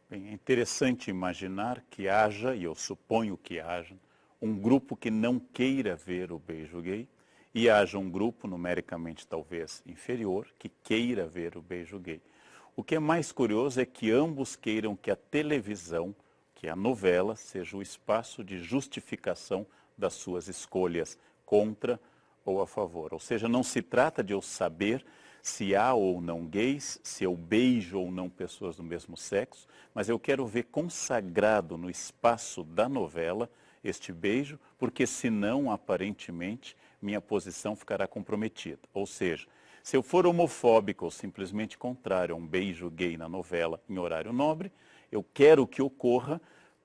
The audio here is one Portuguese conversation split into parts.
Bem, é interessante imaginar que haja, e eu suponho que haja, um grupo que não queira ver o beijo gay e haja um grupo, numericamente talvez inferior, que queira ver o beijo gay. O que é mais curioso é que ambos queiram que a televisão, que a novela, seja o espaço de justificação das suas escolhas contra ou a favor. Ou seja, não se trata de eu saber se há ou não gays, se eu beijo ou não pessoas do mesmo sexo, mas eu quero ver consagrado no espaço da novela este beijo, porque senão, aparentemente, minha posição ficará comprometida. Ou seja, se eu for homofóbico ou simplesmente contrário a um beijo gay na novela em horário nobre, eu quero que ocorra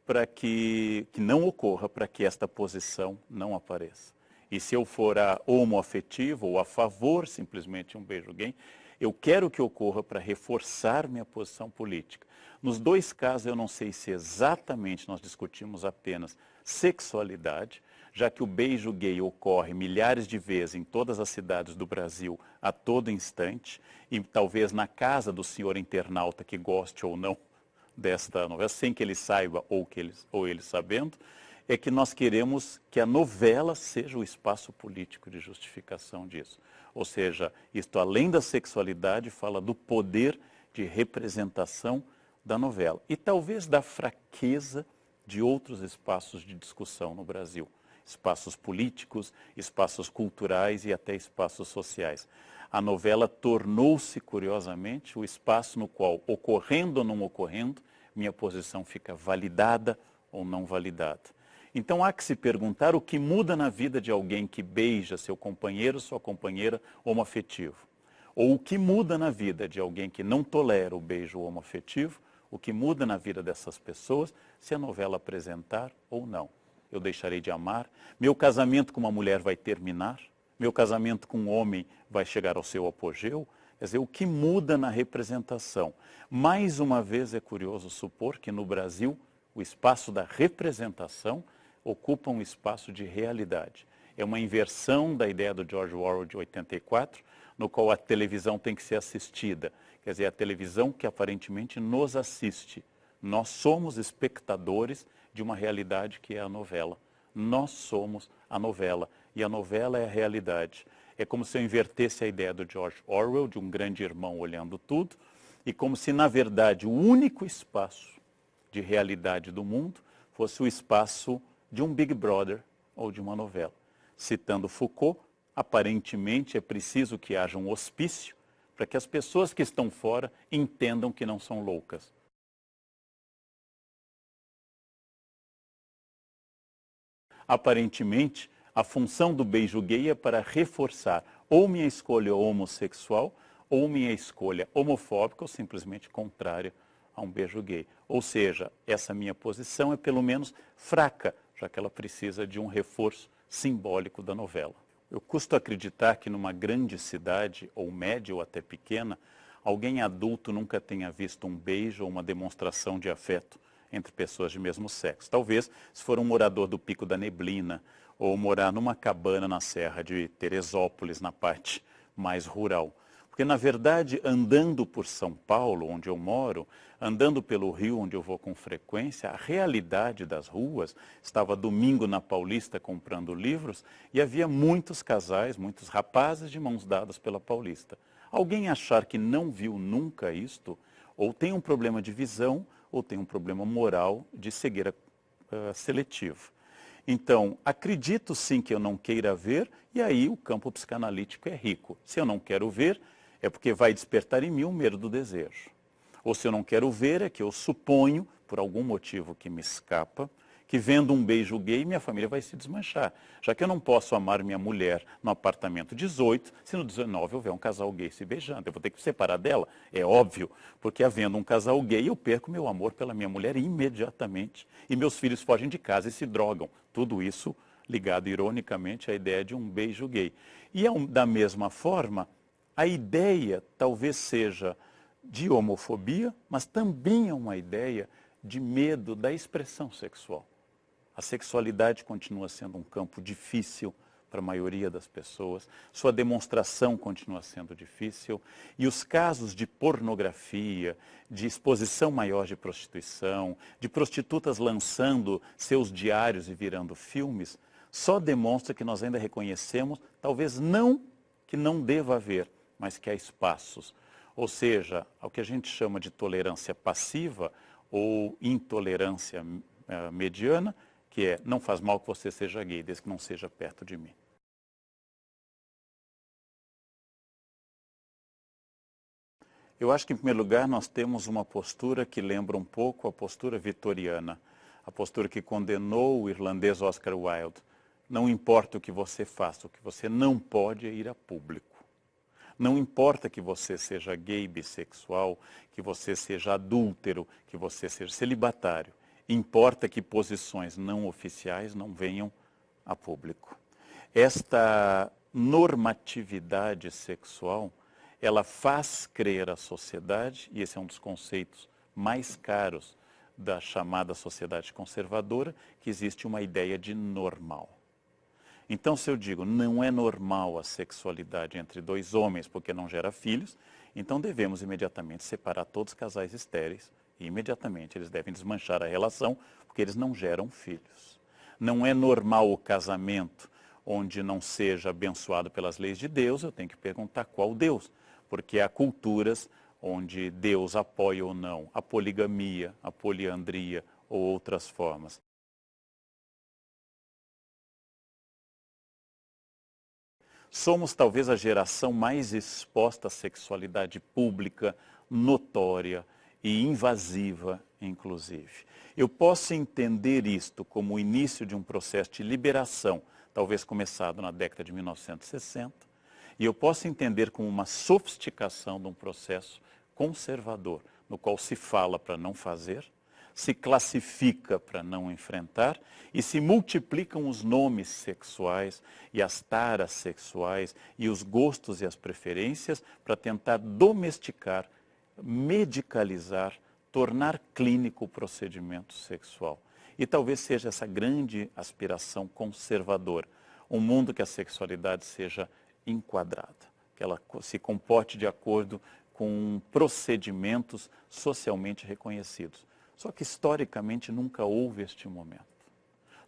para que não ocorra, para que esta posição não apareça. E se eu for homoafetivo ou a favor simplesmente de um beijo gay, eu quero que ocorra para reforçar minha posição política. Nos dois casos, eu não sei se exatamente nós discutimos apenas sexualidade, já que o beijo gay ocorre milhares de vezes em todas as cidades do Brasil a todo instante, e talvez na casa do senhor internauta que goste ou não desta novela, sem que ele saiba ou ele sabendo, é que nós queremos que a novela seja o espaço político de justificação disso. Ou seja, isto além da sexualidade fala do poder de representação da novela e talvez da fraqueza de outros espaços de discussão no Brasil. Espaços políticos, espaços culturais e até espaços sociais. A novela tornou-se, curiosamente, o espaço no qual, ocorrendo ou não ocorrendo, minha posição fica validada ou não validada. Então há que se perguntar o que muda na vida de alguém que beija seu companheiro, sua companheira homoafetivo. Ou o que muda na vida de alguém que não tolera o beijo homoafetivo, o que muda na vida dessas pessoas se a novela apresentar ou não. Eu deixarei de amar, meu casamento com uma mulher vai terminar, meu casamento com um homem vai chegar ao seu apogeu. Quer dizer, o que muda na representação? Mais uma vez é curioso supor que no Brasil o espaço da representação ocupa um espaço de realidade. É uma inversão da ideia do George Orwell de 84, no qual a televisão tem que ser assistida. Quer dizer, a televisão que aparentemente nos assiste. Nós somos espectadores de uma realidade que é a novela. Nós somos a novela e a novela é a realidade. É como se eu invertesse a ideia do George Orwell, de um grande irmão olhando tudo, e como se, na verdade, o único espaço de realidade do mundo fosse o espaço de um Big Brother ou de uma novela. Citando Foucault, aparentemente é preciso que haja um hospício para que as pessoas que estão fora entendam que não são loucas. Aparentemente, a função do beijo gay é para reforçar ou minha escolha homossexual ou minha escolha homofóbica ou simplesmente contrária a um beijo gay. Ou seja, essa minha posição é pelo menos fraca, já que ela precisa de um reforço simbólico da novela. Eu custo acreditar que numa grande cidade, ou média ou até pequena, alguém adulto nunca tenha visto um beijo ou uma demonstração de afeto entre pessoas de mesmo sexo. Talvez se for um morador do Pico da Neblina, ou morar numa cabana na Serra de Teresópolis, na parte mais rural. Porque, na verdade, andando por São Paulo, onde eu moro, andando pelo Rio, onde eu vou com frequência, a realidade das ruas, estava domingo na Paulista comprando livros e havia muitos casais, muitos rapazes de mãos dadas pela Paulista. Alguém achar que não viu nunca isto, ou tem um problema de visão, ou tem um problema moral de cegueira seletiva. Então, acredito sim que eu não queira ver, e aí o campo psicanalítico é rico. Se eu não quero ver, é porque vai despertar em mim o medo do desejo. Ou se eu não quero ver, é que eu suponho, por algum motivo que me escapa, que vendo um beijo gay, minha família vai se desmanchar. Já que eu não posso amar minha mulher no apartamento 18, se no 19 houver um casal gay se beijando. Eu vou ter que me separar dela, é óbvio, porque havendo um casal gay, eu perco meu amor pela minha mulher imediatamente. E meus filhos fogem de casa e se drogam. Tudo isso ligado ironicamente à ideia de um beijo gay. E da mesma forma, a ideia talvez seja de homofobia, mas também é uma ideia de medo da expressão sexual. A sexualidade continua sendo um campo difícil para a maioria das pessoas, sua demonstração continua sendo difícil, e os casos de pornografia, de exposição maior de prostituição, de prostitutas lançando seus diários e virando filmes, só demonstra que nós ainda reconhecemos, talvez não que não deva haver, mas que há espaços. Ou seja, ao que a gente chama de tolerância passiva ou intolerância mediana, que é, não faz mal que você seja gay, desde que não seja perto de mim. Eu acho que, em primeiro lugar, nós temos uma postura que lembra um pouco a postura vitoriana, a postura que condenou o irlandês Oscar Wilde. Não importa o que você faça, o que você não pode é ir a público. Não importa que você seja gay, bissexual, que você seja adúltero, que você seja celibatário. Importa que posições não oficiais não venham a público. Esta normatividade sexual, ela faz crer à sociedade, e esse é um dos conceitos mais caros da chamada sociedade conservadora, que existe uma ideia de normal. Então, se eu digo, não é normal a sexualidade entre dois homens porque não gera filhos, então devemos imediatamente separar todos os casais estéreis e imediatamente eles devem desmanchar a relação porque eles não geram filhos. Não é normal o casamento onde não seja abençoado pelas leis de Deus, eu tenho que perguntar qual Deus, porque há culturas onde Deus apoia ou não a poligamia, a poliandria ou outras formas. Somos talvez a geração mais exposta à sexualidade pública, notória e invasiva, inclusive. Eu posso entender isto como o início de um processo de liberação, talvez começado na década de 1960, e eu posso entender como uma sofisticação de um processo conservador, no qual se fala para não fazer, se classifica para não enfrentar e se multiplicam os nomes sexuais e as taras sexuais e os gostos e as preferências para tentar domesticar, medicalizar, tornar clínico o procedimento sexual. E talvez seja essa grande aspiração conservadora, um mundo que a sexualidade seja enquadrada, que ela se comporte de acordo com procedimentos socialmente reconhecidos. Só que historicamente nunca houve este momento.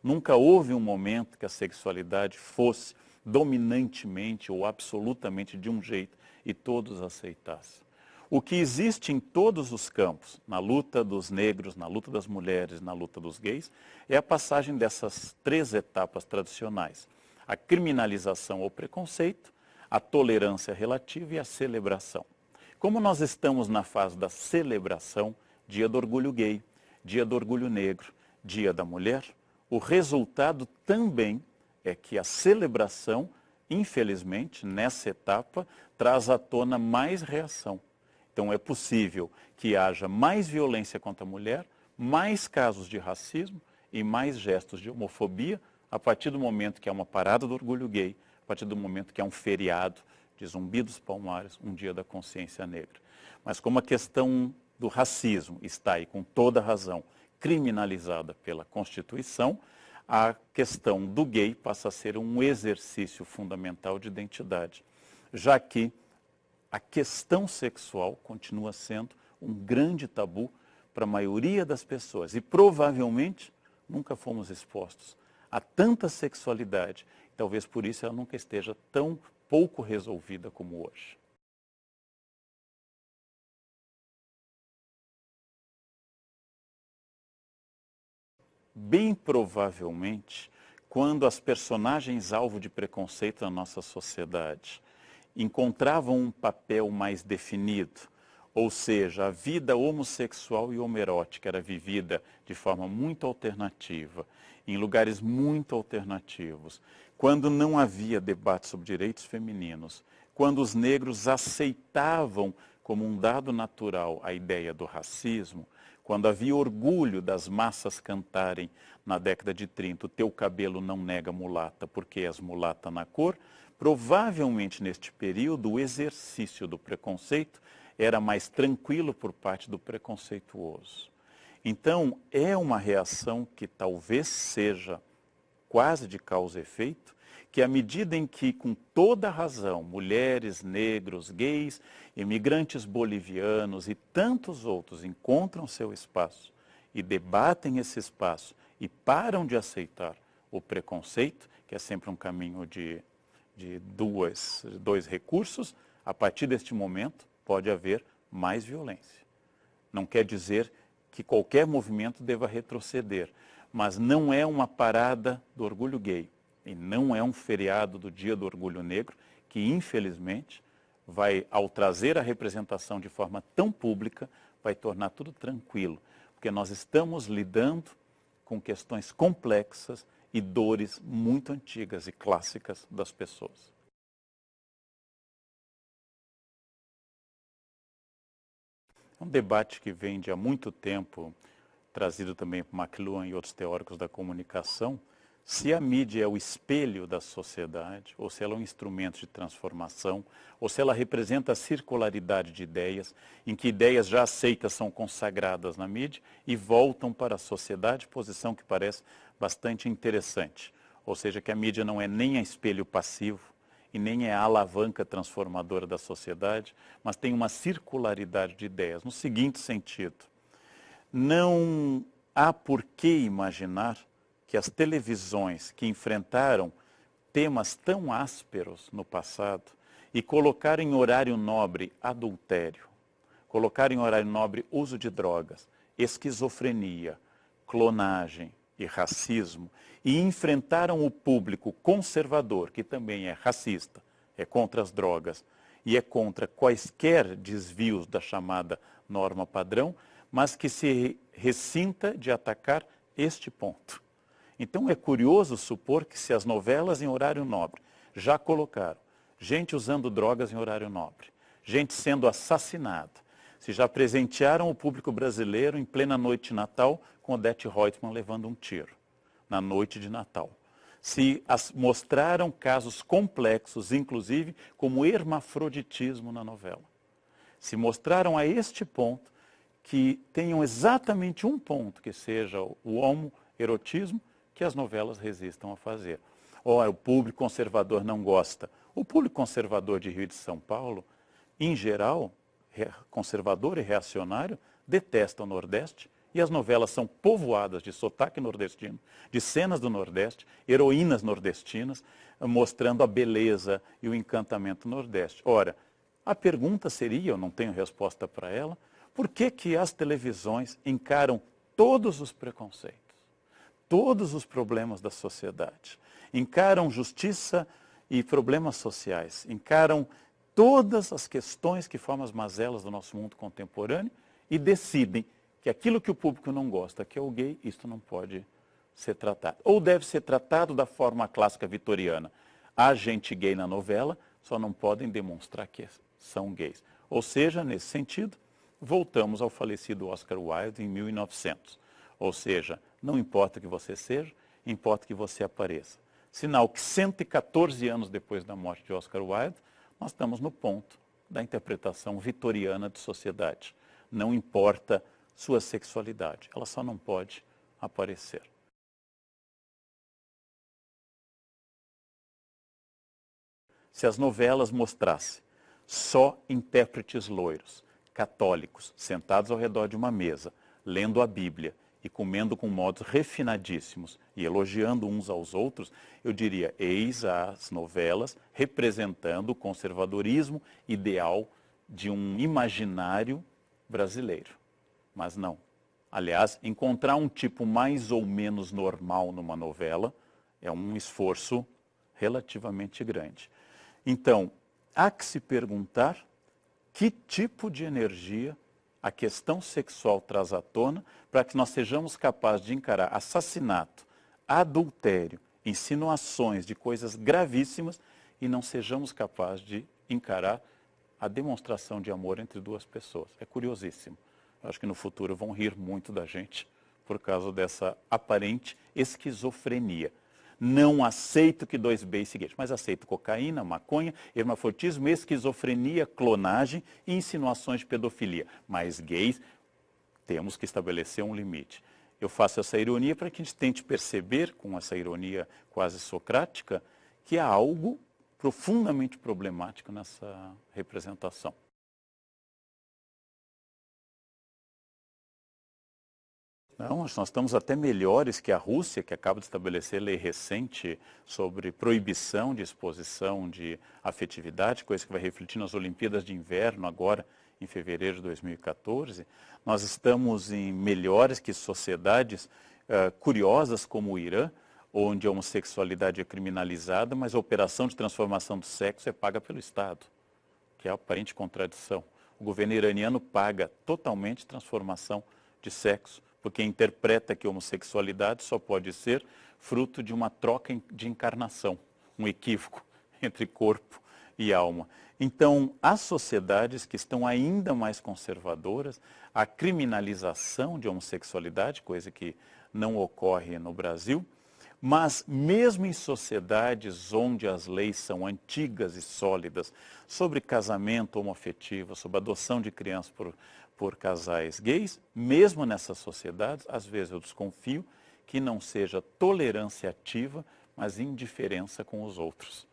Nunca houve um momento que a sexualidade fosse dominantemente ou absolutamente de um jeito e todos aceitassem. O que existe em todos os campos, na luta dos negros, na luta das mulheres, na luta dos gays, é a passagem dessas três etapas tradicionais. A criminalização ou preconceito, a tolerância relativa e a celebração. Como nós estamos na fase da celebração, Dia do Orgulho Gay, Dia do Orgulho Negro, Dia da Mulher, o resultado também é que a celebração, infelizmente, nessa etapa, traz à tona mais reação. Então é possível que haja mais violência contra a mulher, mais casos de racismo e mais gestos de homofobia a partir do momento que há uma parada do orgulho gay, a partir do momento que há um feriado de Zumbi dos Palmares, um Dia da Consciência Negra. Mas como a questão do racismo está aí com toda razão criminalizada pela Constituição, a questão do gay passa a ser um exercício fundamental de identidade, já que a questão sexual continua sendo um grande tabu para a maioria das pessoas e provavelmente nunca fomos expostos a tanta sexualidade, talvez por isso ela nunca esteja tão pouco resolvida como hoje. Bem provavelmente, quando as personagens alvo de preconceito na nossa sociedade encontravam um papel mais definido, ou seja, a vida homossexual e homoerótica era vivida de forma muito alternativa, em lugares muito alternativos, quando não havia debate sobre direitos femininos, quando os negros aceitavam como um dado natural a ideia do racismo, quando havia orgulho das massas cantarem na década de 30, o teu cabelo não nega mulata porque és mulata na cor, provavelmente neste período o exercício do preconceito era mais tranquilo por parte do preconceituoso. Então é uma reação que talvez seja quase de causa e efeito, que à medida em que, com toda razão, mulheres, negros, gays, imigrantes bolivianos e tantos outros encontram seu espaço e debatem esse espaço e param de aceitar o preconceito, que é sempre um caminho de dois recursos, a partir deste momento pode haver mais violência. Não quer dizer que qualquer movimento deva retroceder, mas não é uma parada do orgulho gay e não é um feriado do Dia do Orgulho Negro que, infelizmente, vai, ao trazer a representação de forma tão pública, vai tornar tudo tranquilo, porque nós estamos lidando com questões complexas e dores muito antigas e clássicas das pessoas. É um debate que vem de há muito tempo, trazido também por McLuhan e outros teóricos da comunicação, se a mídia é o espelho da sociedade, ou se ela é um instrumento de transformação, ou se ela representa a circularidade de ideias, em que ideias já aceitas são consagradas na mídia e voltam para a sociedade, posição que parece bastante interessante. Ou seja, que a mídia não é nem a espelho passivo e nem é a alavanca transformadora da sociedade, mas tem uma circularidade de ideias, no seguinte sentido: não há por que imaginar que as televisões que enfrentaram temas tão ásperos no passado e colocaram em horário nobre adultério, colocaram em horário nobre uso de drogas, esquizofrenia, clonagem e racismo, e enfrentaram o público conservador, que também é racista, é contra as drogas e é contra quaisquer desvios da chamada norma padrão, mas que se ressinta de atacar este ponto. Então é curioso supor que, se as novelas em horário nobre já colocaram gente usando drogas em horário nobre, gente sendo assassinada, se já presentearam o público brasileiro em plena noite de Natal com Odete Roitman levando um tiro, na noite de Natal, se mostraram casos complexos, inclusive como hermafroditismo na novela, se mostraram a este ponto que tenham exatamente um ponto, que seja o homoerotismo, que as novelas resistam a fazer. Ora, o público conservador não gosta. O público conservador de Rio e de São Paulo, em geral, conservador e reacionário, detesta o Nordeste, e as novelas são povoadas de sotaque nordestino, de cenas do Nordeste, heroínas nordestinas, mostrando a beleza e o encantamento do Nordeste. Ora, a pergunta seria, eu não tenho resposta para ela, por que que as televisões encaram todos os preconceitos, todos os problemas da sociedade, encaram justiça e problemas sociais, encaram todas as questões que formam as mazelas do nosso mundo contemporâneo e decidem que aquilo que o público não gosta, que é o gay, isto não pode ser tratado. Ou deve ser tratado da forma clássica vitoriana. Há gente gay na novela, só não podem demonstrar que são gays. Ou seja, nesse sentido, voltamos ao falecido Oscar Wilde em 1900. Ou seja, não importa o que você seja, importa que você apareça. Sinal que 114 anos depois da morte de Oscar Wilde, nós estamos no ponto da interpretação vitoriana de sociedade. Não importa sua sexualidade, ela só não pode aparecer. Se as novelas mostrassem só intérpretes loiros, católicos, sentados ao redor de uma mesa, lendo a Bíblia e comendo com modos refinadíssimos e elogiando uns aos outros, eu diria, eis as novelas representando o conservadorismo ideal de um imaginário brasileiro. Mas não. Aliás, encontrar um tipo mais ou menos normal numa novela é um esforço relativamente grande. Então, há que se perguntar que tipo de energia a questão sexual traz à tona para que nós sejamos capazes de encarar assassinato, adultério, insinuações de coisas gravíssimas e não sejamos capazes de encarar a demonstração de amor entre duas pessoas. É curiosíssimo. Eu acho que no futuro vão rir muito da gente por causa dessa aparente esquizofrenia. Não aceito que dois gays se mas aceito cocaína, maconha, hermafroditismo, esquizofrenia, clonagem e insinuações de pedofilia. Mas gays, temos que estabelecer um limite. Eu faço essa ironia para que a gente tente perceber, com essa ironia quase socrática, que há algo profundamente problemático nessa representação. Não, nós estamos até melhores que a Rússia, que acaba de estabelecer lei recente sobre proibição de exposição de afetividade, coisa que vai refletir nas Olimpíadas de Inverno agora, em fevereiro de 2014. Nós estamos em melhores que sociedades curiosas como o Irã, onde a homossexualidade é criminalizada, mas a operação de transformação do sexo é paga pelo Estado, que é a aparente contradição. O governo iraniano paga totalmente transformação de sexo, porque interpreta que a homossexualidade só pode ser fruto de uma troca de encarnação, um equívoco entre corpo e alma. Então, há sociedades que estão ainda mais conservadoras, a criminalização de homossexualidade, coisa que não ocorre no Brasil, mas mesmo em sociedades onde as leis são antigas e sólidas, sobre casamento homoafetivo, sobre adoção de crianças por casais gays, mesmo nessas sociedades, às vezes eu desconfio que não seja tolerância ativa, mas indiferença com os outros.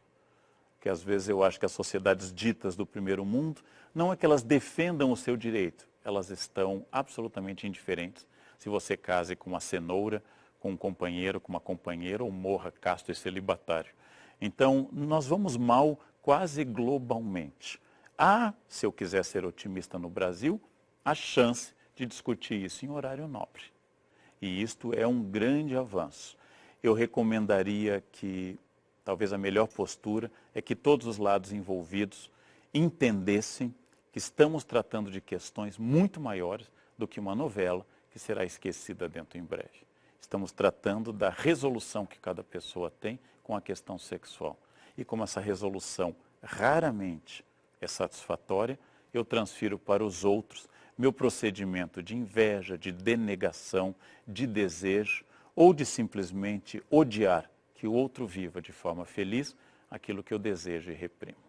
Que às vezes eu acho que as sociedades ditas do primeiro mundo, não é que elas defendam o seu direito, elas estão absolutamente indiferentes. Se você case com uma cenoura, com um companheiro, com uma companheira, ou morra casto e celibatário. Então, nós vamos mal quase globalmente. Há, se eu quiser ser otimista no Brasil, a chance de discutir isso em horário nobre. E isto é um grande avanço. Eu recomendaria que, talvez a melhor postura, é que todos os lados envolvidos entendessem que estamos tratando de questões muito maiores do que uma novela que será esquecida dentro em breve. Estamos tratando da resolução que cada pessoa tem com a questão sexual. E como essa resolução raramente é satisfatória, eu transfiro para os outros meu procedimento de inveja, de denegação, de desejo ou de simplesmente odiar que o outro viva de forma feliz aquilo que eu desejo e reprimo.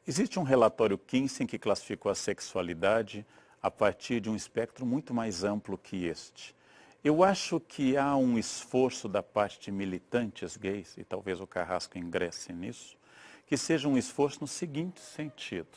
Existe um relatório Kinsey que classificou a sexualidade a partir de um espectro muito mais amplo que este. Eu acho que há um esforço da parte de militantes gays, e talvez o Carrasco ingresse nisso, que seja um esforço no seguinte sentido.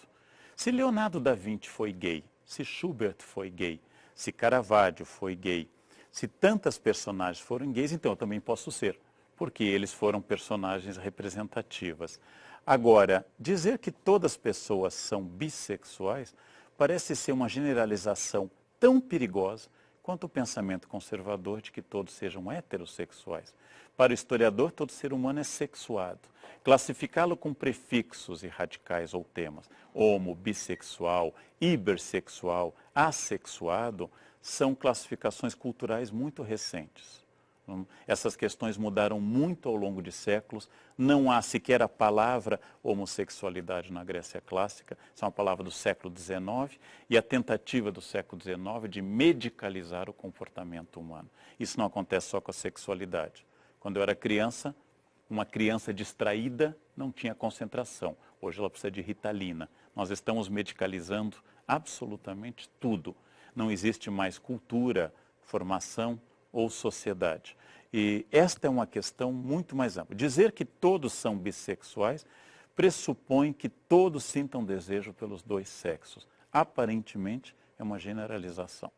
Se Leonardo da Vinci foi gay, se Schubert foi gay, se Caravaggio foi gay, se tantas personagens foram gays, então eu também posso ser, porque eles foram personagens representativas. Agora, dizer que todas as pessoas são bissexuais parece ser uma generalização tão perigosa quanto o pensamento conservador de que todos sejam heterossexuais. Para o historiador, todo ser humano é sexuado. Classificá-lo com prefixos e radicais ou temas, homo, bissexual, hipersexual, assexuado, são classificações culturais muito recentes. Essas questões mudaram muito ao longo de séculos. Não há sequer a palavra homossexualidade na Grécia clássica. Isso é uma palavra do século XIX e a tentativa do século XIX de medicalizar o comportamento humano. Isso não acontece só com a sexualidade. Quando eu era criança, uma criança distraída não tinha concentração. Hoje ela precisa de Ritalina. Nós estamos medicalizando absolutamente tudo. Não existe mais cultura, formação ou sociedade. E esta é uma questão muito mais ampla. Dizer que todos são bissexuais pressupõe que todos sintam desejo pelos dois sexos. Aparentemente, é uma generalização.